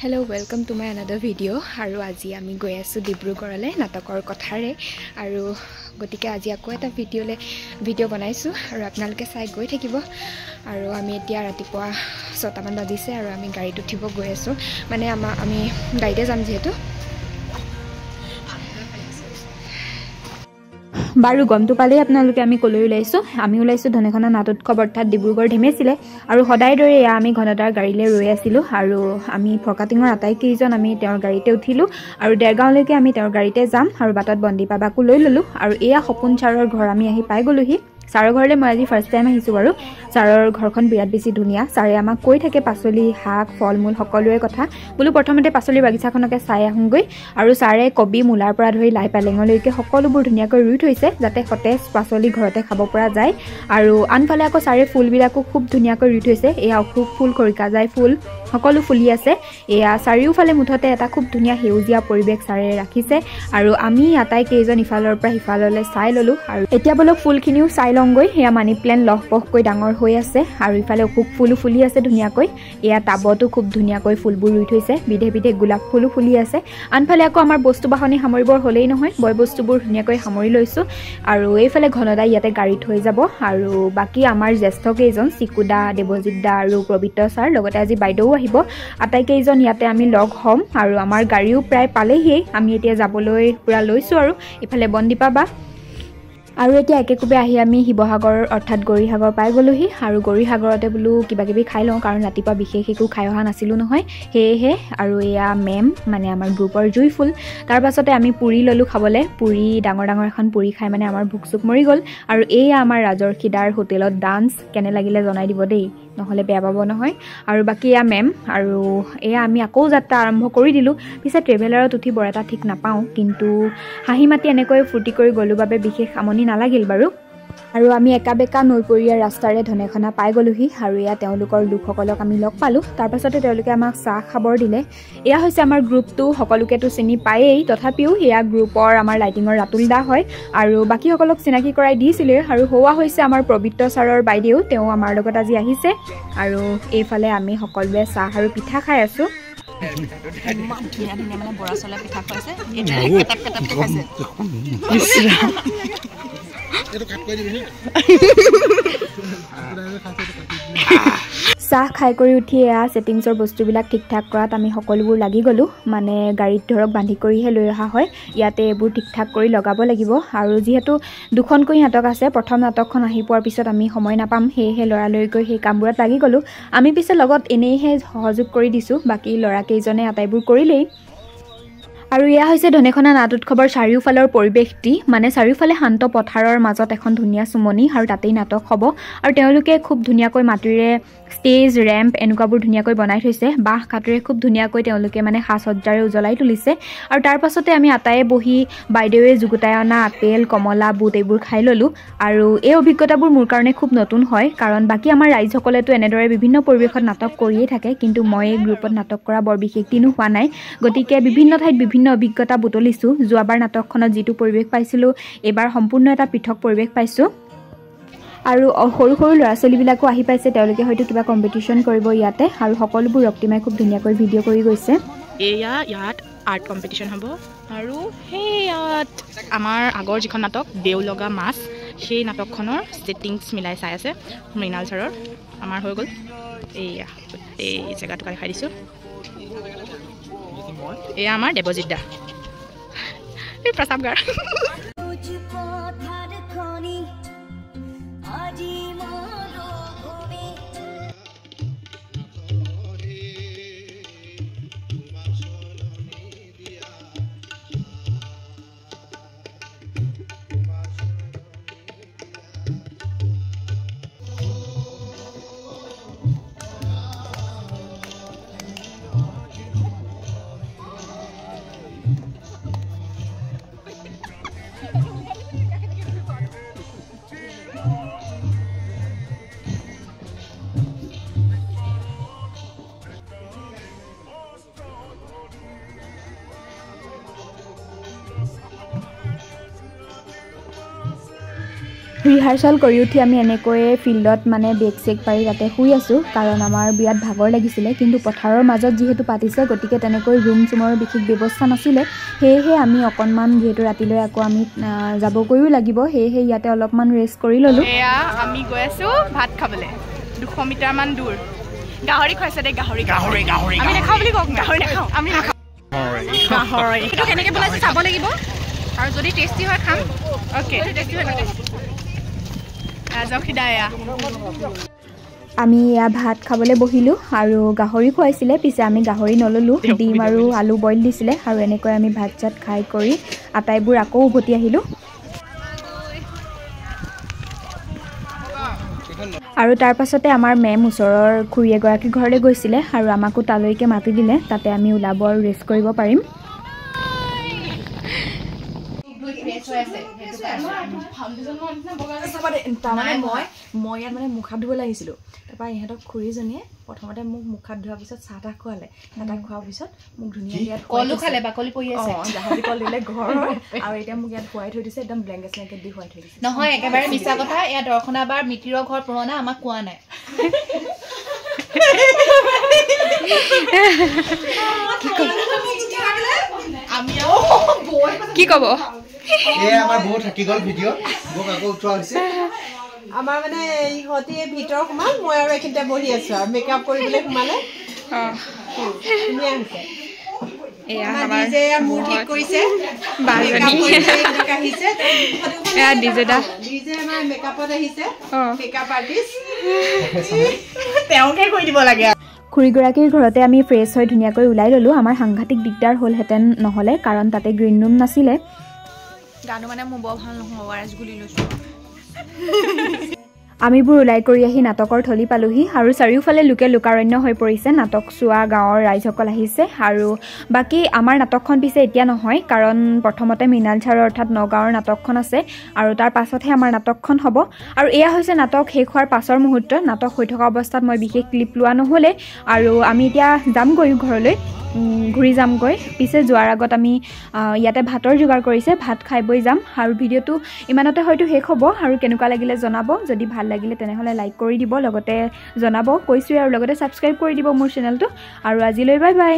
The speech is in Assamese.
Hello, welcome to my another video. Aru aji ami goi asu Dibrugorhole natakor kothare aru gotike aji akko eta video banaisu aru apnaloke sai goi thakibo aru ami etia ratipua 6 man bajise aru ami gari uthibo goi asu mane ami gaide jam jehetu बारु गमटु पाले आपनालोके आमी कলৈ ওলাইছো আমি ওলাইছো ধনেখনা নাটত খবৰঠাত ডিব্ৰুগড় ধেমেছিলে আৰু সদায় দৰে আমি ঘনদাৰ গাড়ীলে ৰৈ আছিল আৰু আমি ফকাটিঙৰ আটাই কেইজন আমি তেওঁৰ গাড়ীতে উঠিলো আৰু দেৰগাঁৱলৈকে আমি তেওঁৰ গাড়ীতে যাম আৰু বাটত বন্দি পাবাকু লৈ ললো আৰু এয়া সপোন চাৰৰ ঘৰ আমি আহি পাই গলোহি চাৰৰ ঘৰলে মই আজি ফাৰ্স্ট টাইম আহিছো বাৰু চাৰৰ ঘৰখন বিৰাট বেছি ধুনিয়া চাৰে আমাক কৈ থাকে পাচলি শাক ফলমূল সকলোৰে কথা বুলু প্ৰথমতে পাচলি বাগিচাখনকে চাই আহুংগৈ আৰু চাৰে কবি মুলাৰ পৰা ধৰি লাই পালেঙলৈকে সকলোবোৰ ধুনিয়াকৈ ৰুই থৈছে যাতে সতেজ পাচলি ঘৰতে খাব পৰা যায় আৰু আনফালে আকৌ চাৰে ফুলবিলাকো খুব ধুনিয়াকৈ ৰুই থৈছে এয়া অখুক ফুল খৰিকাজাই ফুল সকলো ফুলি আছে এয়া চাৰিওফালে মুঠতে এটা খুব ধুনিয়া হেউজিয়া পৰিবেশ চাৰে ৰাখিছে আৰু আমি আটাই কেইজন ইফালৰ পৰা হিফাললৈ চাই ললো আৰু এতিয়া বলক ফুলখিনিও চাই লংগৈ এয়া মানি প্লেন লহপহকৈ ডাঙৰ হৈ আছে আৰু ইফালে অখুক ফুলো ফুলি আছে ধুনিয়াকৈ এয়া টাবতো খুব ধুনিয়াকৈ ফুলবোৰ ৰুই থৈছে বিধে বিধে গোলাপ ফুলো ফুলি আছে আনফালে আকৌ আমাৰ বস্তু বাহনি সামৰিবৰ হলেই নহয় বয় বস্তুবোৰ ধুনিয়াকৈ সামৰি লৈছো আৰু এইফালে ঘনদাই ইয়াতে গাড়ী থৈ যাব আৰু বাকি আমাৰ জ্যেষ্ঠ কেইজন চিকুদা দেৱজিৎ দা আৰু প্ৰবিত্ৰ ছাৰ লগতে আজি বাইদেউ আহিব আটাই কেইজন ইয়াতে আমি লগ হম আৰু আমাৰ গাড়ীও প্ৰায় পালেহি আমি এতিয়া যাবলৈ পুৰা লৈছো আৰু ইফালে বন্দি পাবা আৰু এতিয়া একেকুবে আহি আমি হিবহাগৰ অৰ্থাৎ গৰিহাগৰ পাই গলোহি আৰু গৰিহাগৰতে বুলু কিবা কিবি খাই লওঁ কাৰণ ৰাতিপুৱা বিশেষ একো খাই অহা নাছিলো নহয় হেহে আৰু এয়া মেম মানে আমাৰ গ্ৰুপৰ জুইফুল তাৰ পাছতে আমি পুৰি ললো খাবলে পুৰি ডাঙৰ ডাঙৰ এখন পুৰি খাই মানে আমাৰ ভুকচুক মৰি গল আৰু এয়া আমাৰ ৰাজৰখিদাৰ হোটেলত ডান্স কেনে লাগিলে জনাই দিব দেই নহলে বেয়া পাব নহয় আৰু বাকি এয়া মেম আৰু এয়া আমি আকৌ যাত্ৰা আৰম্ভ কৰি দিলো পিছে ট্ৰেভেলাৰত উঠি বৰ এটা ঠিক নাপাওঁ কিন্তু হাঁহি মাতি এনেকৈ ফুৰ্তি কৰি গলো বাবে বিশেষ আমনি নালাগিল বাৰু আৰু আমি একাবেকা নৈপৰীয়া ৰাস্তাৰে ধনেখনা পাই গলোহি আৰু এয়া তেওঁলোকৰ লোকসকলক আমি লগ পালো তাৰ পাছতে তেওঁলোকে আমাক চাহ খাবৰ দিলে এয়া হৈছে আমাৰ গ্ৰুপটো সকলোকেতো চিনি পায়েই তথাপিও এয়া গ্ৰুপৰ আমাৰ লাইটিঙৰ ৰাতুল দা হয় আৰু বাকি সকলক চিনাকি কৰাই দিছিলে আৰু হোৱা হৈছে আমাৰ প্ৰবিত্ৰ ছাৰৰ বাইদেউ তেওঁ আমাৰ লগত আজি আহিছে আৰু এইফালে আমি সকলোৱে চাহ আৰু পিঠা খাই আছো মানে বৰা চলা পিঠা খাইছে চাহ খাই কৰি উঠি এয়া সেটিংছৰ বস্তুবিলাক ঠিক ঠাক কৰাত আমি সকলোবোৰ লাগি গলো মানে গাড়ীত ধৰক বান্ধি কৰিহে লৈ অহা হয় ইয়াতে এইবোৰ ঠিক ঠাক কৰি লগাব লাগিব আৰু যেহেতু দুখনকৈ নাটক আছে প্ৰথম নাটকখন আহি পোৱাৰ পিছত আমি সময় নাপাম হেহে লৰালৈকৈ সেই কামবোৰত লাগি গলো আমি পিছে লগত এনেইহে সহযোগ কৰি দিছো বাকি লৰা কেইজনে আটাইবোৰ কৰিলেই আৰু ইয়া হৈছে ধনেখনা নাট উৎসৱৰ চাৰিওফালৰ পৰিবেশটি মানে চাৰিওফালে শান্ত পথাৰৰ মাজত এখন ধুনিয়া সুমনি আৰু তাতেই নাটক হ'ব আৰু তেওঁলোকে খুব ধুনিয়াকৈ মাটিৰে ষ্টেজ ৰেম্প এনেকুৱাবোৰ ধুনিয়াকৈ বনাই থৈছে বাহ কাটৰে খুব ধুনিয়াকৈ তেওঁলোকে মানে সাজসজ্জাৰে উজলাই তুলিছে আৰু তাৰ পাছতে আমি আটায়ে বহি বাইদেৱে জুগুতাই অনা আপেল কমলা বুট এইবোৰ খাই ললো আৰু এই অভিজ্ঞতাবোৰ মোৰ কাৰণে খুব নতুন হয় কাৰণ বাকি আমাৰ ৰাইজসকলেতো এনেদৰে বিভিন্ন পৰিবেশত নাটক কৰিয়ে থাকে কিন্তু মই এই গ্ৰুপত নাটক কৰা বৰ বিশেষ দিনো হোৱা নাই গতিকে বিভিন্ন ঠাইত বিভিন্ন অভিজ্ঞতা বুটলিছো যোৱাবাৰ নাটকখনত যেটো পৰিবেশ পাইছিলো এবাৰ সম্পূৰ্ণ এটা পৃথক পৰিবেশ পাইছো আৰু সৰু সৰু ল'ৰা-ছোৱালীবিলাকো আহি পাইছে তেওঁলোকে হয়তো কিবা কম্পিটিশন কৰিব ইয়াতে আৰু সকলোবোৰ ৰক্তিমাই খুব ধুনিয়াকৈ ভিডিঅ' কৰি গৈছে এয়া ইয়াত আৰ্ট কম্পিটিশন হ'ব আৰু হেয়াত আমাৰ আগৰ যিখন নাটক দেউলগা মাছ সেই নাটকখনৰ সেটিংছ মিলাই চাই আছে মৃণাল ছাৰৰ আমাৰ হৈ গ'ল এয়া এই জেগাটো দেখাই দিছো এয়া আমাৰ দেৱজিৎ দা এই প্ৰস্তাৱগাৰ ৰিহাৰ্চেল কৰি উঠি আমি এনেকৈয়ে ফিল্ডত মানে বেগ চেগ পাৰি তাতে শুই আছোঁ কাৰণ আমাৰ বিৰাট ভাগৰ লাগিছিলে কিন্তু পথাৰৰ মাজত যিহেতু পাতিছে গতিকে তেনেকৈ ৰুম চুমৰ বিশেষ ব্যৱস্থা নাছিলে সেয়েহে আমি অকণমান যিহেতু ৰাতিলৈ আকৌ আমি যাবগৈও লাগিব সেয়েহে ইয়াতে অলপমান ৰেষ্ট কৰি ল'লোঁ এয়া আমি গৈ আছোঁ ভাত খাবলৈ 200 মিটাৰমান দূৰ গাহৰি খুৱাইছে দেই গাহৰি আমি নাখাওঁ বুলি কওক গাহৰি নাখাওঁ আমি নাখাওঁ গাহৰি এইটো কেনেকৈ বনাইছে চাব লাগিব আৰু যদি টেষ্টি হয় খাম অ'কে টেষ্টি হয় ৰাজখিদা এয়া আমি এয়া ভাত খাবলৈ বহিলোঁ আৰু গাহৰি খুৱাইছিলে পিছে আমি গাহৰি নল'লোঁ ডিম আৰু আলু বইল দিছিলে আৰু এনেকৈ আমি ভাত চাত খাই কৰি আটাইবোৰ আকৌ উভতি আহিলোঁ আৰু তাৰ পাছতে আমাৰ মেম ওচৰৰ খুৰী এগৰাকী ঘৰলৈ গৈছিলে আৰু আমাকো তালৈকে মাতি দিলে তাতে আমি ওলাব আৰু ৰেষ্ট কৰিব পাৰিম মই ইয়াত মানে মুখ হাত ধুব লাগিছিলোঁ তাৰপৰা ইহঁতক খুৰীজনীয়ে প্ৰথমতে মোক মুখ হাত ধোৱাৰ পিছত চাহ তাহ খোৱালে চাহ তাহ খোৱাৰ পিছত মোক ধুনীয়াকৈ ইয়াত কলো খালে বাকলি পৰি আছে জাহাজী কল দিলে ঘৰ আৰু এতিয়া মোক ইয়াত শুৱাই থৈ দিছে একদম ব্লেংকেট চেংকেট দি শুৱাই থৈ দিছে নহয় একেবাৰে মিছা কথা এয়া দৰ্শনাবাৰ মিতিৰৰ ঘৰ পুৰণা আমাক কোৱা নাই কি ক'ব আমাৰ বহুত থাকি গ'ল ভিডিঅ' মোক আকৌ উঠোৱা হৈছে আমাৰ মানে ইহঁতি ভিতৰ সোমাল মই আৰু এইখিনিতে বহি আছো আৰু মেকআপ কৰিবলৈ সোমালে ধুনীয়া হৈছে এয়া আমাৰ আমাৰ ডিজে মোৰ ঠিক কৰিছে বাজনী আহিছে এয়া ডিজেদা ডিজে আমাৰ মেকআপত আহিছে অঁ মেকআপ আৰ্টিষ্ট তেওঁকে কৰি দিব লাগে খুৰীগৰাকীৰ ঘৰতে আমি ফ্ৰেছ হৈ ধুনীয়াকৈ ওলাই ল'লোঁ আমাৰ সাংঘাতিক দিগদাৰ হ'লহেঁতেন নহ'লে কাৰণ তাতে গ্ৰীণ ৰুম নাছিলে গানো মানে মোৰ বৰ ভাল নহয় ORS গুলি লৈছোঁ আমিবোৰ ওলাই কৰি আহি নাটকৰ থলি পালোহি আৰু চাৰিওফালে লোকে লোকাৰণ্য হৈ পৰিছে নাটক চোৱা গাঁৱৰ ৰাইজসকল আহিছে আৰু বাকী আমাৰ নাটকখন পিছে এতিয়া নহয় কাৰণ প্ৰথমতে মৃণাল ছাৰৰ অৰ্থাৎ নগাঁৱৰ নাটকখন আছে আৰু তাৰ পাছতহে আমাৰ নাটকখন হ'ব আৰু এয়া হৈছে নাটক শেষ হোৱাৰ পাছৰ মুহূৰ্ত নাটক হৈ থকা অৱস্থাত মই বিশেষ ক্লিপ লোৱা নহ'লে আৰু আমি এতিয়া যামগৈ ঘৰলৈ ঘূৰি যামগৈ পিছে যোৱাৰ আগত আমি ইয়াতে ভাতৰ যোগাৰ কৰিছে ভাত খাই বৈ যাম আৰু ভিডিঅ'টো ইমানতে হয়তো শেষ হ'ব আৰু কেনেকুৱা লাগিলে জনাব যদি ভাল লাগিলে তেনেহ'লে লাইক কৰি দিব লগতে জনাব কৈছোঁৱে আৰু লগতে ছাবস্ক্ৰাইব কৰি দিব মোৰ চেনেলটো আৰু আজিলৈ বাই বাই